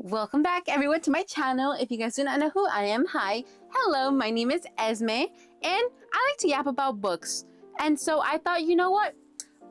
Welcome back everyone to my channel. If you guys do not know who I am, hi. Hello, my name is Esme and I like to yap about books. And so I thought, you know what?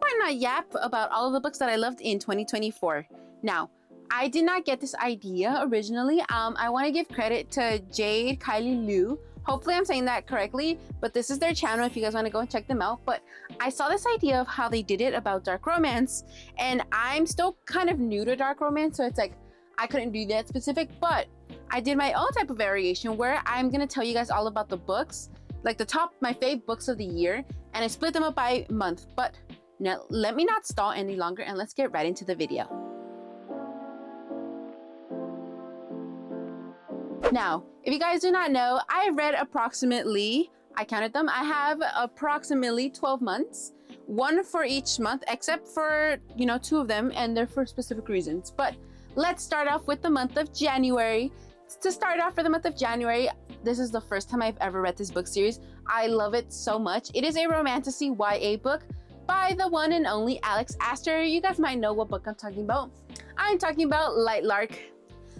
Why not yap about all of the books that I loved in 2024? Now, I did not get this idea originally. I want to give credit to Jade Kylie Liu. Hopefully I'm saying that correctly, but this is their channel if you guys want to go and check them out. But I saw this idea of how they did it about dark romance, and I'm still kind of new to dark romance, so it's like I couldn't do that specific, but I did my own type of variation where I'm gonna tell you guys all about the books, like my fave books of the year, and I split them up by month. But now let me not stall any longer and let's get right into the video. Now, if you guys do not know, I read approximately, I counted them, I have approximately 12 months, one for each month, except for, two of them, and they're for specific reasons. But let's start off with the month of January. To start off for the month of January, this is the first time I've ever read this book series. I love it so much. It is a romantasy YA book by the one and only Alex Astor. You guys might know what book I'm talking about. I'm talking about Light Lark.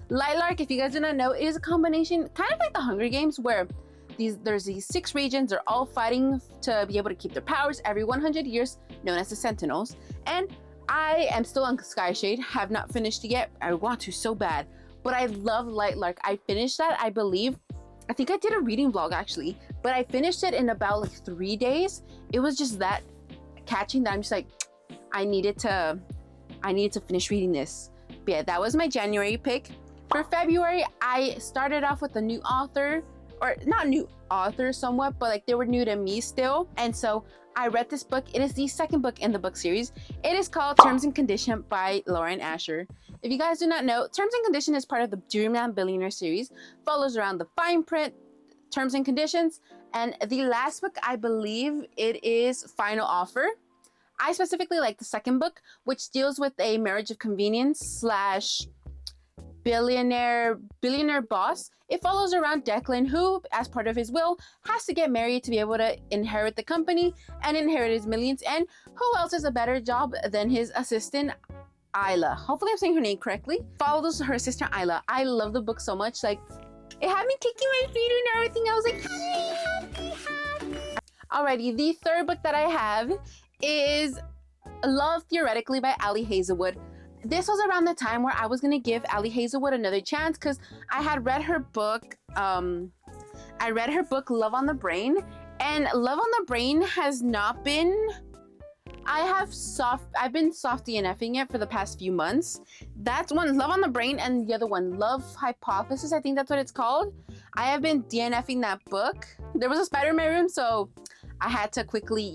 Light Lark, if you guys do not know, is a combination, kind of like the Hunger Games, where there's these 6 regions. They're all fighting to be able to keep their powers every 100 years, known as the Sentinels. And I am still on Sky Shade, have not finished it yet. I want to so bad, but I love Light Lark. I finished that, I believe. I think I did a reading vlog actually, but I finished it in about like 3 days. It was just that catching that I'm just like, I needed to finish reading this. But yeah, that was my January pick. For February, I started off with a new author, or not new author somewhat, but like they were new to me still. And so I read this book. It is the second book in the book series. It is called Terms and Conditions by Lauren Asher. If you guys do not know, Terms and Conditions is part of the Dreamland Billionaire series, follows around the fine print, Terms and Conditions, and the last book, I believe it is Final Offer. I specifically like the second book, which deals with a marriage of convenience / billionaire boss. It follows around Declan, who, as part of his will, has to get married to be able to inherit the company and inherit his millions. And who else has a better job than his assistant, Isla? Hopefully I'm saying her name correctly. Follows her sister Isla. I love the book so much. Like, it had me kicking my feet and everything. I was like, happy. Alrighty, the third book that I have is Love Theoretically by Ali Hazelwood. This was around the time where I was gonna give Ali Hazelwood another chance because I had read her book. I read her book Love on the Brain, and Love on the Brain has not been. I've been soft DNFing it for the past few months. That's one, Love on the Brain, and the other one, Love Hypothesis. I think that's what it's called. I have been DNFing that book. There was a spider in my room, so I had to quickly,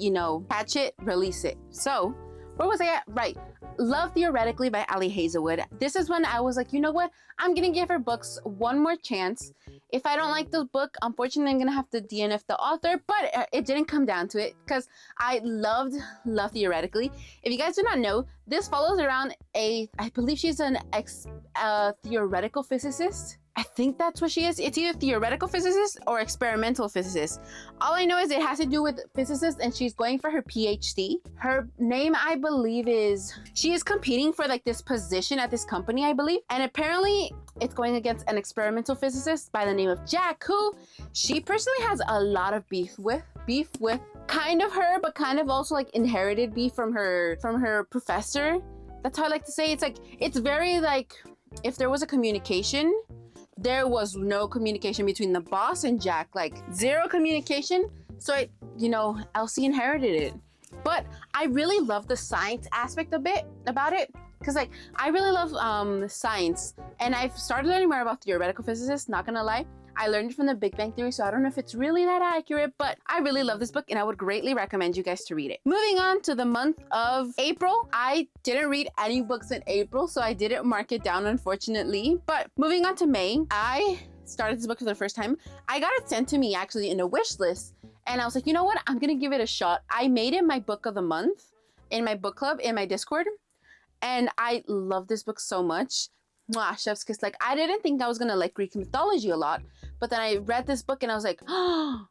catch it, release it. So where was I at? Right. Love Theoretically by Ali Hazelwood. This is when I was like, you know what? I'm gonna give her books one more chance. If I don't like the book, unfortunately, I'm gonna have to DNF the author, but it didn't come down to it because I loved Love Theoretically. If you guys do not know, this follows around I believe she's an theoretical physicist. I think that's what she is. It's either theoretical physicist or experimental physicist. All I know is it has to do with physicists, and she's going for her PhD. Her name, I believe, she is competing for like this position at this company, I believe. And apparently it's going against an experimental physicist by the name of Jack, who she personally has a lot of beef with. Kind of her, but kind of also like inherited beef from her professor. That's how I like to say it. It's very like, if there was a communication, there was no communication between the boss and Jack, like zero communication. So Elsie inherited it. But I really love the science aspect about it, because like I really love science, and I've started learning more about theoretical physicists, not gonna lie. I learned it from the Big Bang Theory, so I don't know if it's really that accurate, but I really love this book and I would greatly recommend you guys to read it. Moving on to the month of April. I didn't read any books in April, so I didn't mark it down, unfortunately. But moving on to May, I started this book for the first time. I got it sent to me actually in a wish list, and I was like, you know what? I'm gonna give it a shot. I made it my book of the month in my book club in my Discord, and I love this book so much. Mwah, chef's kiss. Like, I didn't think I was gonna like Greek mythology a lot, but then I read this book and I was like, oh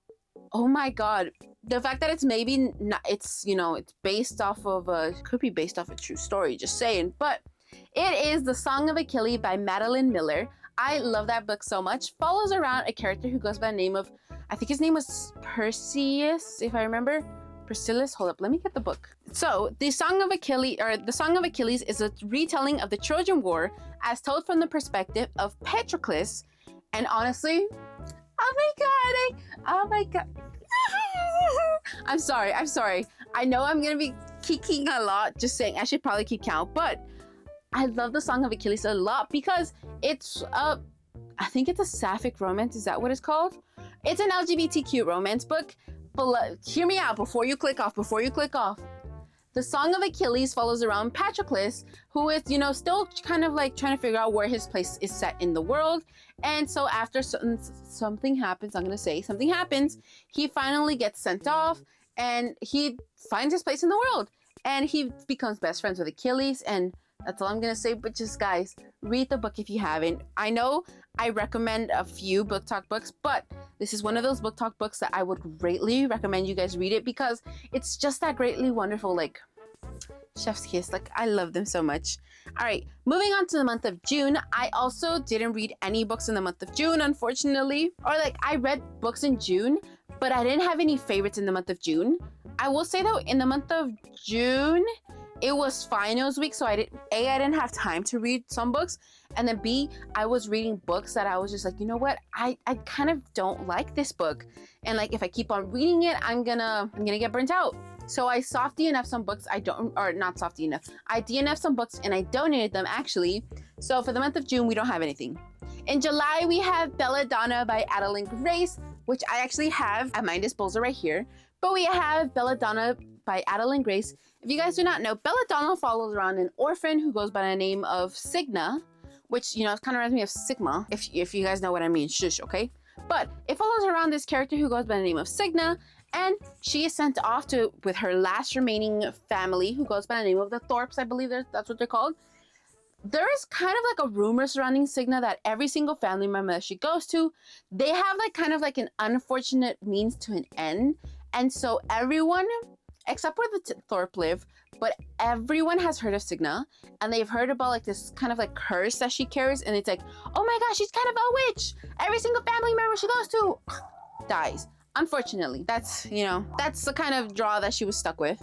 my god, the fact that it's maybe not, it's based off of could be based off a true story, just saying, but It is The Song of Achilles by Madeline Miller. I love that book so much. Follows around a character who goes by the name of, I think his name was Perseus, if I remember. Priscillus, hold up, let me get the book. So, The Song of Achilles is a retelling of the Trojan War as told from the perspective of Patroclus. And honestly, oh my god. I'm sorry. I know I'm gonna be kicking a lot, just saying I should probably keep count, but I love The Song of Achilles a lot because it's I think it's a sapphic romance. Is that what it's called? It's an LGBTQ romance book. But hear me out before you click off. The Song of Achilles follows around Patroclus, who is, still kind of like trying to figure out where his place is set in the world. And so after something happens, he finally gets sent off and he finds his place in the world. And he becomes best friends with Achilles, and that's all I'm gonna say. But just guys, read the book if you haven't. I know I recommend a few book talk books, but this is one of those book talk books that I would greatly recommend you guys read it because it's just that greatly wonderful, like chef's kiss. Like, I love them so much. All right, moving on to the month of June. I also didn't read any books in the month of June, unfortunately. Or like, I read books in June, but I didn't have any favorites in the month of June. I will say though, in the month of June, it was finals week, so I didn't have time to read some books, and then B, I was reading books that I was just like, you know what, I kind of don't like this book, and like if I keep on reading it, I'm gonna get burnt out. So I softy enough some books I DNF some books and I donated them actually. So for the month of June, we don't have anything. In July, we have Belladonna by Adeline Grace, which I actually have at my disposal right here. But we have Belladonna by Adeline Grace. If you guys do not know, Belladonna follows around an orphan who goes by the name of Signa, which, it kind of reminds me of Sigma, if you guys know what I mean. Shush, okay? But it follows around this character who goes by the name of Signa, and she is sent off with her last remaining family, who goes by the name of the Thorpes, I believe that's what they're called. There is kind of like a rumor surrounding Signa that every single family member that she goes to, they have like kind of like an unfortunate means to an end. And so everyone, except where the Thorpe live, but everyone has heard of Signa, and they've heard about like this kind of like curse that she carries, and it's like, oh my gosh, she's kind of a witch. Every single family member she goes to dies. Unfortunately, that's the kind of draw that she was stuck with.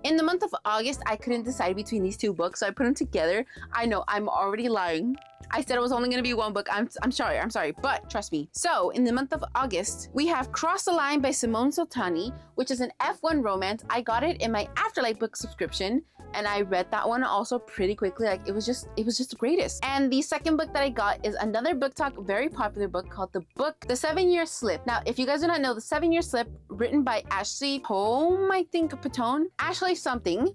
In the month of August, I couldn't decide between these two books, so I put them together. I know, I'm already lying. I said it was only gonna be one book. I'm sorry, but trust me. So in the month of August, we have Cross the Line by Simone Soltani, which is an F1 romance. I got it in my Afterlife book subscription, and I read that one also pretty quickly. Like, it was just the greatest. And the second book that I got is another book talk, very popular book called The 7 Year Slip. Now, if you guys do not know, The 7 Year Slip, written by Ashley Patone, I think Patone, Ashley something,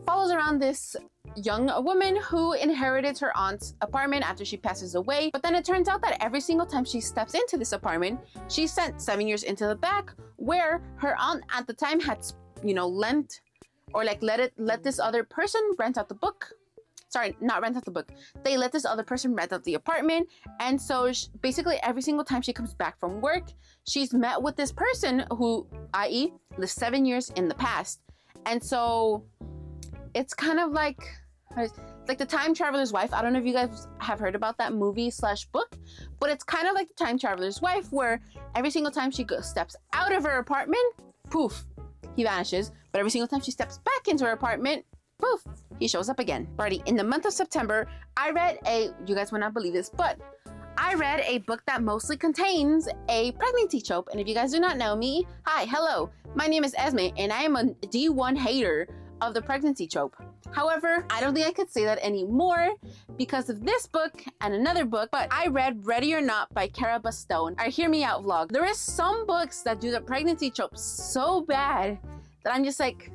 follows around this young woman who inherited her aunt's apartment after she passes away. But then it turns out that every single time she steps into this apartment, she's sent 7 years into the back, where her aunt at the time had, lent or like let this other person rent out the book. Sorry, not rent out the book. They let this other person rent out the apartment. And so basically every single time she comes back from work, she's met with this person who, i.e., lived 7 years in the past. And so it's kind of like The Time Traveler's Wife. I don't know if you guys have heard about that movie / book, but it's kind of like The Time Traveler's Wife, where every single time she steps out of her apartment, poof, he vanishes. But every single time she steps back into her apartment, poof, he shows up again. Alrighty, in the month of September, I read you guys will not believe this, but I read a book that mostly contains a pregnancy trope. And if you guys do not know me, hi, hello, my name is Esme, and I am a D1 hater of the pregnancy trope. However, I don't think I could say that anymore because of this book and another book, but I read Ready or Not by Cara Bastone. Alright, hear me out, vlog. There is some books that do the pregnancy trope so bad that I'm just like,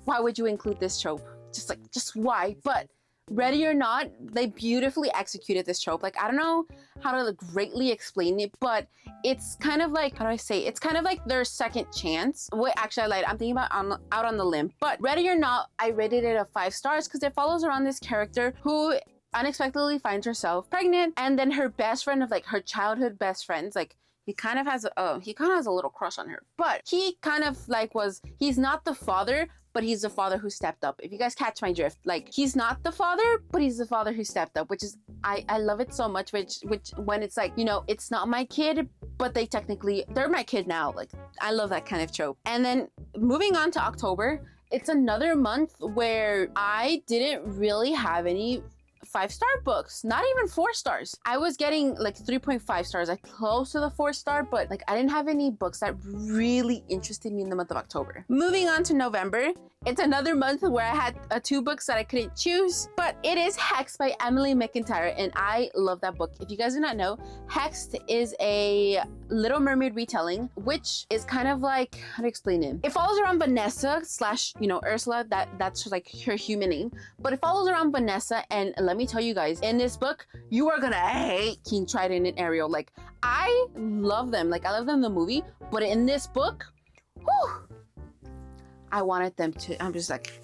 why would you include this trope? Just why? But Ready or Not, they beautifully executed this trope. Like, I don't know how to greatly explain it, but it's kind of like, how do I say it? It's kind of like their second chance. Wait, actually, I lied. I'm thinking about Out on the Limb. But Ready or Not, I rated it a 5 stars because it follows around this character who unexpectedly finds herself pregnant, and then her best friend of her childhood best friends, he kind of has a little crush on her, but he kind of he's not the father, but he's the father who stepped up. If you guys catch my drift, like he's not the father, but he's the father who stepped up, which is, I love it so much, which when it's like, you know, it's not my kid, but they're my kid now. Like, I love that kind of trope. And then moving on to October, it's another month where I didn't really have any 5-star books, not even 4 stars. I was getting like 3.5 stars, like close to the 4-star, but like I didn't have any books that really interested me in the month of October. Moving on to November, it's another month where I had 2 books that I couldn't choose, but it is Hexed by Emily McIntyre, and I love that book. If you guys do not know, Hexed is a Little Mermaid retelling, which is kind of like, how to explain it? It follows around Vanessa slash, you know, Ursula, that's like her human name, but it follows around Vanessa, and let me tell you guys, in this book, you are gonna hate King Triton and Ariel. Like, I love them. Like, I love them in the movie, but in this book, whew, I wanted them to, I'm just like,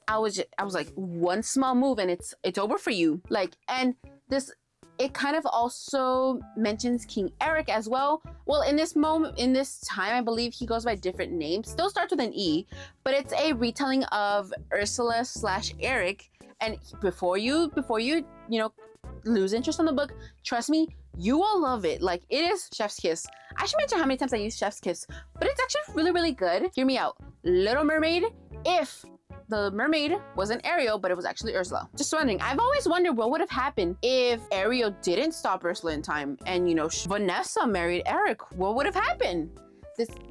I was like, one small move and it's over for you. Like, and this, it kind of also mentions King Eric as well. Well, in this time, I believe he goes by different names. Still starts with an E, but it's a retelling of Ursula slash Eric. And before you know, lose interest in the book, trust me, you will love it. Like, it is chef's kiss. I should mention how many times I use chef's kiss, but it's actually really, really good. Hear me out. Little Mermaid, if the mermaid wasn't Ariel, but it was actually Ursula. Just wondering, I've always wondered what would have happened if Ariel didn't stop Ursula in time and, you know, Vanessa married Eric. What would have happened?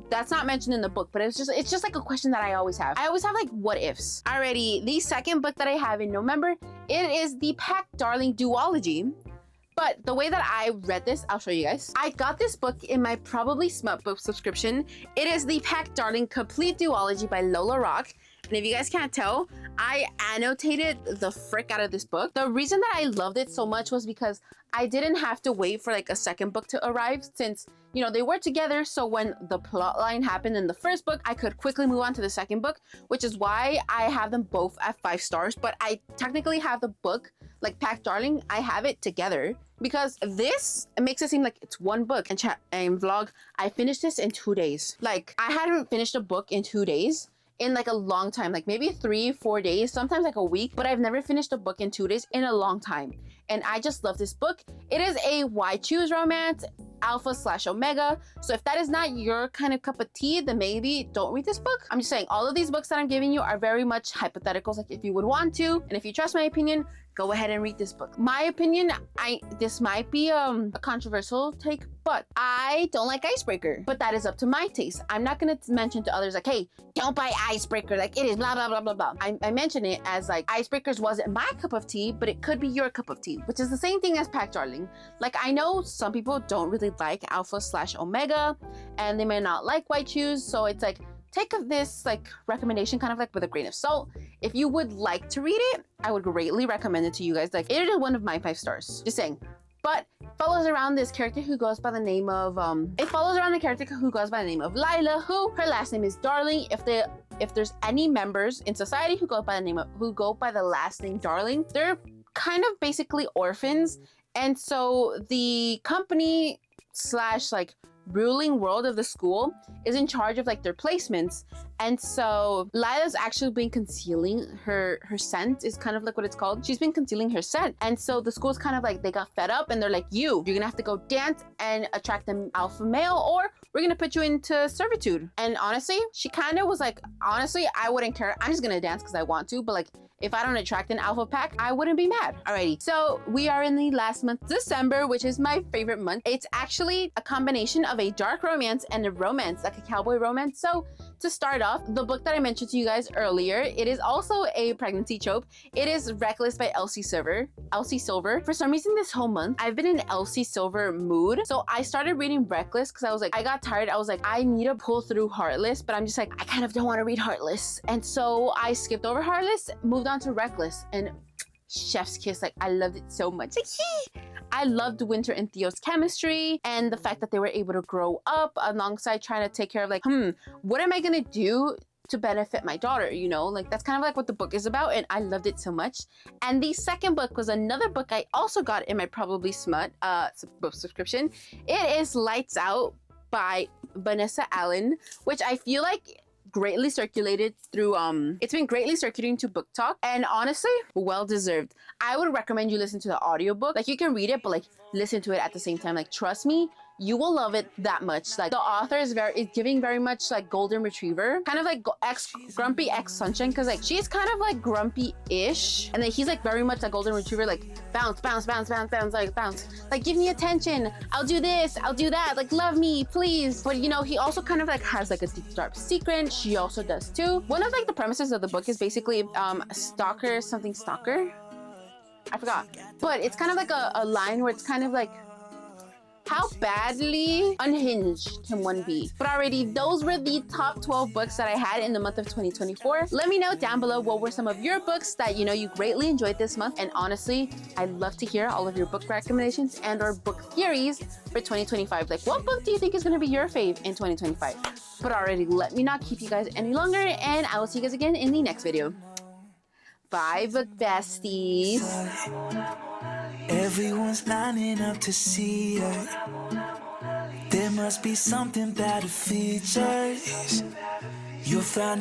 That's not mentioned in the book, but it's just like a question that I always have. I always have like what ifs. Alrighty, the second book that I have in November, it is the Pack Darling duology. But the way that I read this, I'll show you guys. I got this book in my Probably Smut book subscription. It is the Pack Darling Complete Duology by Lola Rock. And if you guys can't tell, I annotated the frick out of this book. The reason that I loved it so much was because I didn't have to wait for like a second book to arrive, since, you know, they were together. So when the plot line happened in the first book, I could quickly move on to the second book, which is why I have them both at 5 stars. But I technically have the book, like Pack Darling, I have it together because this, it makes it seem like it's one book. And chat and vlog, I finished this in 2 days. Like, I hadn't finished a book in 2 days in like a long time, like maybe 3-4 days, sometimes like a week, but I've never finished a book in 2 days in a long time. And I just love this book. It is a why choose romance, alpha slash omega. So if that is not your kind of cup of tea, then maybe don't read this book. I'm just saying, all of these books that I'm giving you are very much hypotheticals. Like, if you would want to, and if you trust my opinion, go ahead and read this book. My opinion, this might be a controversial take, but I don't like Icebreaker. But that is up to my taste. I'm not gonna mention to others like, hey, don't buy Icebreaker, like it is blah, blah, blah, blah, blah. I mention it as like, Icebreakers wasn't my cup of tea, but it could be your cup of tea, which is the same thing as Pack Darling. Like, I know some people don't really like alpha slash omega, and they may not like white shoes, so it's like, take this like recommendation kind of like with a grain of salt. If you would like to read it, I would greatly recommend it to you guys. Like, it is one of my 5 stars, just saying. But it follows around this character who goes by the name of Lila, who her last name is Darling. If there's any members in society who go by the last name Darling, they're kind of basically orphans. And so the company slash like ruling world of the school is in charge of like their placements. And so Lila's actually been concealing her scent, is kind of like what it's called. She's been concealing her scent. And so the school's kind of like, they got fed up and they're like, you're gonna have to go dance and attract an alpha male, or we're gonna put you into servitude. And honestly, she kind of was like, honestly, I wouldn't care. I'm just gonna dance because I want to, but like, if I don't attract an alpha pack, I wouldn't be mad. Alrighty, so we are in the last month, December, which is my favorite month. It's actually a combination of a dark romance and a romance, like a cowboy romance. So to start off, the book that I mentioned to you guys earlier, it is also a pregnancy trope. It is Reckless by Elsie Silver. For some reason this whole month, I've been in Elsie Silver mood. So I started reading Reckless because I was like, I got tired. I was like, I need to pull through Heartless, but I'm just like, I kind of don't want to read Heartless. And so I skipped over Heartless, moved on to Reckless, and chef's kiss. Like, I loved it so much. Like, I loved Winter and Theo's chemistry and the fact that they were able to grow up alongside trying to take care of like, what am I gonna do to benefit my daughter, you know? Like, that's kind of like what the book is about, and I loved it so much. And the second book was another book I also got in my Probably Smut book subscription. It is Lights Out by Vanessa Allen, which I feel like greatly circulated through it's been greatly circulating to Book Talk, and honestly, well deserved. I would recommend you listen to the audiobook. Like, you can read it, but like listen to it at the same time. Like, trust me, you will love it that much. Like, the author is giving very much like golden retriever, kind of like grumpy ex Sunshine, because like she's kind of like grumpy-ish, and then he's like very much a golden retriever, like bounce, bounce, bounce, bounce, bounce, like bounce, like give me attention, I'll do this, I'll do that, like love me, please. But you know, he also kind of like has like a deep dark secret. She also does too. One of like the premises of the book is basically stalker, I forgot, but it's kind of like a line where it's kind of like, how badly unhinged can one be? But already, those were the top 12 books that I had in the month of 2024. Let me know down below what were some of your books that you know you greatly enjoyed this month. And honestly, I'd love to hear all of your book recommendations and or book theories for 2025. Like, what book do you think is gonna be your fave in 2025? But already, let me not keep you guys any longer, and I will see you guys again in the next video. Bye, book besties. Everyone's lining up to see her. There must be something that it features. You'll find